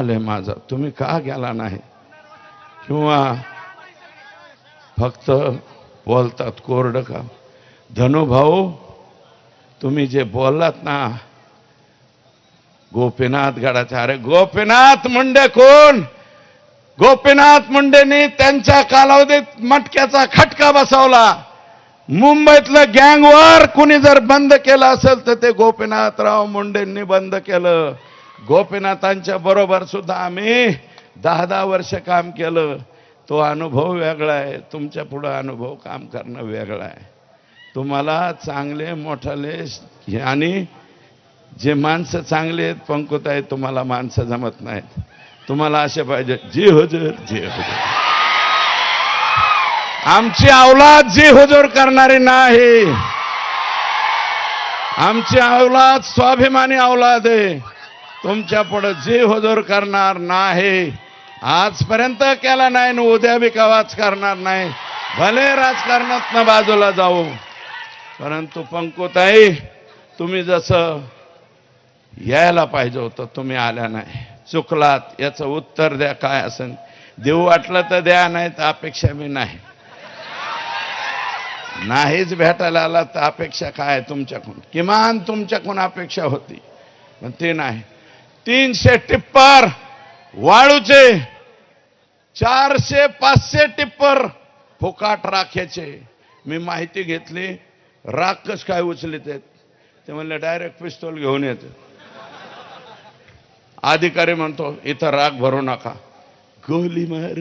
आले माझा तुम्ही का गेला नाही किंवा फक्त बोलतात कोरडं काम धनुभाऊ तुम्ही जे बोललात ना गोपीनाथ गडाच्या अरे गोपीनाथ मुंडे कोण गोपीनाथ मुंडेंनी त्यांच्या कालावधीत मटक्याचा खटका बसवला मुंबईतलं गँगवर कुणी जर बंद केलं असेल तर ते गोपीनाथराव मुंडेंनी बंद केलं गोपीनाथांच्या बरोबर सुद्धा आम्ही 10 वर्ष काम केलं तो अनुभव वेगळा आहे तुमच्या पुढे अनुभव काम करणं वेगळं आहे तुम्हाला चांगले मोठाले आणि जे माणसं चांगले आहेत पंकुताई तुम्हाला माणसं जमत नाहीत तुम्हाला असे पाहिजे जी हुजूर जी हुजूर आमची औलाद जी हुजूर करणारी नाही आमची औलाद स्वाभिमानी औलाद आहे तुमच्या पुढे जी हुजूर करणार नाही आजपर्यंत केला नाही आणि उद्या बी कवाच करणार नाही भले राजकारणात बाजूला जाऊ परंतु पंकुताई तुम्ही जसं यायला पाहिजे होतं तुम्ही आल्या नाही चुकलात याचं उत्तर द्या काय असेल देऊ वाटलं तर द्या नाही तर अपेक्षा मी नाही नाहीच भेटायला आला तर अपेक्षा काय तुमच्याकडून किमान तुमच्याकडून अपेक्षा होती पण ते नाही 300 टिप्पर वाळूचे 400-500 टिप्पर फुकाट राख्याचे मी माहिती घेतली राख कस काय उचलित आहेत ते म्हणले डायरेक्ट पिस्तूल घेऊन येते अधिकारी म्हणतो इथं राख भरू नका गोली मार